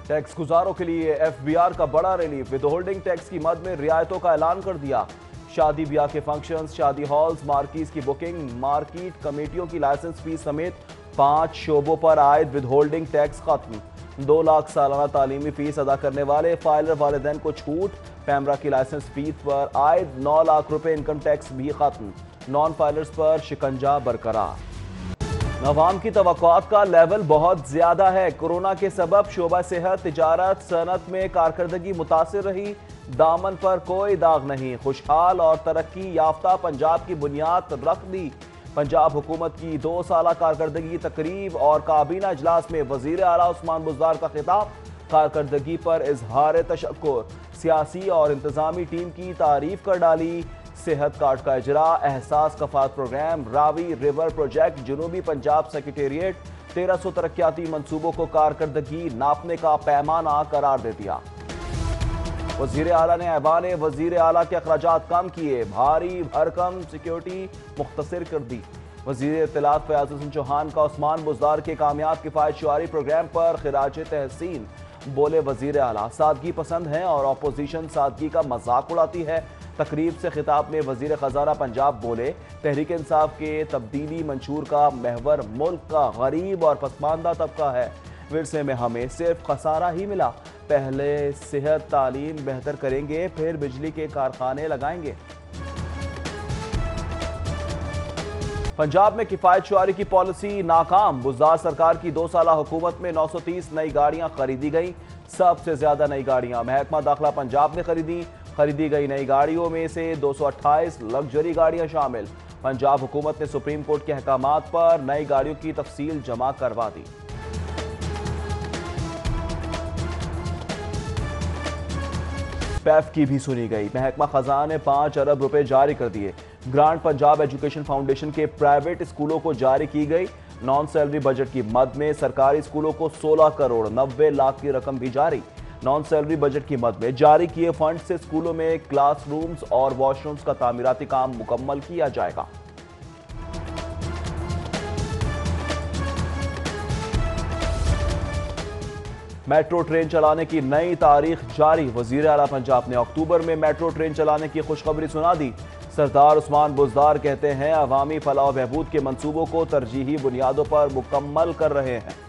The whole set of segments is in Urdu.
ٹیکس گزاروں کے لیے FBR کا بڑا ریلیف، ود ہولڈنگ ٹیکس کی مد میں رعایتوں کا اعلان کر دیا۔ شادی بیاہ کے فنکشنز، شادی ہالز، مارکیز کی بکنگ، مارکیٹ کمیٹیوں کی لائسنس فیس سمیت 5 شعبوں پر عائد ود ہولڈنگ ٹیکس ختم۔ 2 لاکھ سالانہ تعلیمی فیس ادا کرنے والے فائلر والدین کو چھوٹ۔ پیمرا کی لائسنس فیس پر عائد 9 لاکھ روپے انکم ٹیکس بھی ختم۔ نان فائلرز پر شکنجہ برقرار۔ عوام کی توقعات کا لیول بہت زیادہ ہے۔ کورونا کے سبب شعبہ صحت، تجارت، صنعت میں کارکردگی متاثر رہی۔ دامن پر کوئی داغ نہیں، خوشحال اور ترقی یافتہ پنجاب کی بنیاد رکھ دی۔ پنجاب حکومت کی 2 سالہ کارکردگی تقریب اور کابینہ اجلاس میں وزیر اعلیٰ عثمان بزدار کا خطاب۔ کارکردگی پر اظہار تشکر، سیاسی اور انتظامی ٹیم کی تعریف کر ڈالی۔ صحت کارڈ کا اجرا، احساس کفالت پروگرام، راوی ریور پروجیکٹ، جنوبی پنجاب سیکریٹریٹ، 1300 ترقیاتی منصوبوں کو کارکردگی ناپنے کا پیمانہ قرار دے دیا۔ وزیر اعلیٰ نے ایوان وزیر اعلیٰ کے اخراجات کم کیے، بھاری بھرکم سیکیورٹی مختصر کر دی۔ وزیر اطلاعات فیاض حسن چوہان کا عثمان بزدار کے کامیاب کفایت شعاری پروگرام پر خراج تحسین۔ بولے وزیر اعلیٰ سادگی پسند ہیں اور اپوزیشن سادگی کا مذاق اڑاتی ہے۔ تقریب سے خطاب میں وزیر خزانہ پنجاب بولے، تحریک انصاف کے تبدیلی منشور کا محور ملک کا غریب اور پسماندہ طبقہ ہے۔ ورثے میں ہمیں صرف خسارہ ہی ملا۔ پہلے صحت تعلیم بہتر کریں گے، پھر بجلی کے کارخانے لگائیں گے۔ پنجاب میں کفایت شعاری کی پالیسی ناکام، بزدار سرکار کی 2 سالہ حکومت میں 930 نئی گاڑیاں خریدی گئیں۔ سب سے زیادہ نئی گاڑیاں محکمہ داخلہ پنجاب نے خریدی گئی نئی گاڑیوں میں سے 228 لگژری گاڑیاں شامل۔ پنجاب حکومت نے سپریم کورٹ کے احکامات پر نئی گاڑیوں کی تفصیل جمع کروا دی۔ پیف کی بھی سنی گئی، محکمہ خزانہ نے 5 ارب روپے جاری کر دیے۔ گرانٹ پنجاب ایجوکیشن فاؤنڈیشن کے پرائیویٹ اسکولوں کو جاری کی گئی۔ نان سیلری بجٹ کی مد میں سرکاری اسکولوں کو 16 کروڑ 90 لاکھ کی رقم بھی جاری۔ نان سیلری بجٹ کی مد میں جاری کیے فنڈ سے اسکولوں میں کلاس رومز اور واش رومز کا تعمیراتی کام مکمل کیا جائے گا۔ میٹرو ٹرین چلانے کی نئی تاریخ جاری، وزیر اعلیٰ پنجاب نے اکتوبر میں میٹرو ٹرین چلانے کی خوشخبری سنا دی۔ سردار عثمان بزدار کہتے ہیں عوامی فلاح و بہبود کے منصوبوں کو ترجیحی بنیادوں پر مکمل کر رہے ہیں۔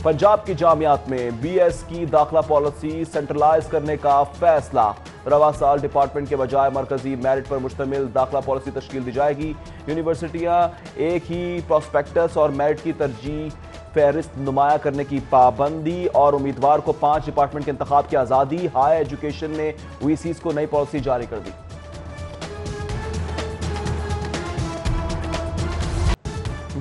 پنجاب کی جامعات میں BS کی داخلہ پالیسی سینٹرلائز کرنے کا فیصلہ، رواں سال ڈپارٹمنٹ کے بجائے مرکزی میرٹ پر مشتمل داخلہ پالیسی تشکیل دی جائے گی۔ یونیورسٹیاں ایک ہی پراسپیکٹس اور میرٹ کی ترجیح فہرست نمایاں کرنے کی پابندی اور امیدوار کو 5 ڈپارٹمنٹ کے انتخاب کی آزادی۔ ہائی ایجوکیشن نے VCs کو نئی پالیسی جاری کر دی۔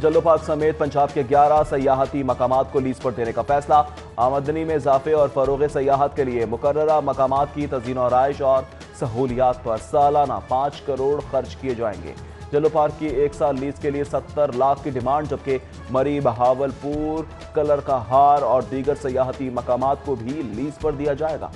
جلو پاک سمیت پنجاب کے 11 سیاحتی مقامات کو لیز پر دینے کا فیصلہ، آمدنی میں اضافے اور فروغ سیاحت کے لیے مقررہ مقامات کی تزئین و آرائش اور سہولیات پر سالانہ 5 کروڑ خرچ کیے جائیں گے۔ جلو پارک کی 1 سال لیز کے لیے 70 لاکھ کی ڈیمانڈ، جبکہ مری، بہاولپور، کلر کا ہار اور دیگر سیاحتی مقامات کو بھی لیز پر دیا جائے گا۔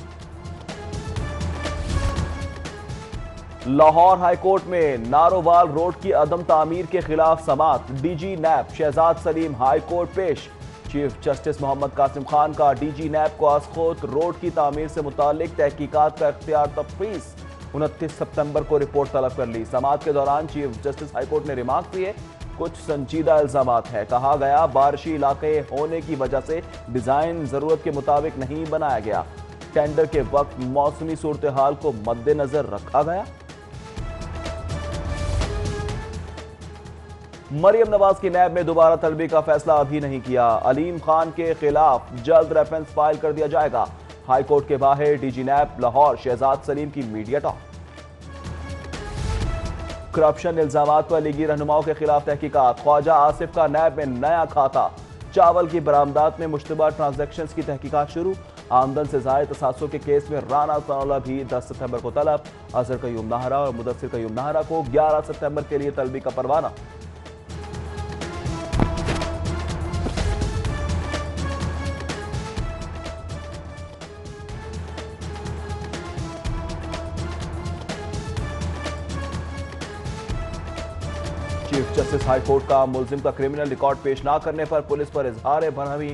لاہور ہائی کورٹ میں نارووال روڈ کی عدم تعمیر کے خلاف سماعت، DG نیب شہزاد سلیم ہائی کورٹ پیش۔ چیف جسٹس محمد قاسم خان کا DG نیب کو ازخود روڈ کی تعمیر سے متعلق تحقیقات کا اختیار تفویض، 29 ستمبر کو رپورٹ طلب کر لی۔ سماعت کے دوران چیف جسٹس ہائی کورٹ نے ریمارک کیے، کچھ سنجیدہ الزامات ہیں۔ کہا گیا بارشی علاقے ہونے کی وجہ سے ڈیزائن ضرورت کے مطابق نہیں بنایا گیا، ٹینڈر کے وقت موسمی صورتحال کو مد نظر رکھا گیا۔ مریم نواز کی نیب میں دوبارہ طلبی کا فیصلہ ابھی نہیں کیا، علیم خان کے خلاف جلد ریفرنس فائل کر دیا جائے گا۔ ہائی کورٹ کے باہر DG نیب لاہور شہزاد سلیم کی میڈیا ٹاک۔ کرپشن الزامات پر لیگی رہنماؤں کے خلاف تحقیقات، خواجہ آصف کا نیب میں نیا کھاتہ، چاول کی برآمدات میں مشتبہ ٹرانزیکشنز کی تحقیقات شروع۔ آمدن سے زائد تصاصر کے کیس میں رانا ثناءاللہ بھی 10 ستمبر کو طلب۔ اظہر قیوم نہرا اور مدثر قیوم نہرا کو 11 ستمبر کے لیے طلبی کا پروانہ۔ چیف جسٹس ہائی کورٹ کا ملزم کا کرمنل ریکارڈ پیش نہ کرنے پر پولیس پر اظہار برہمی،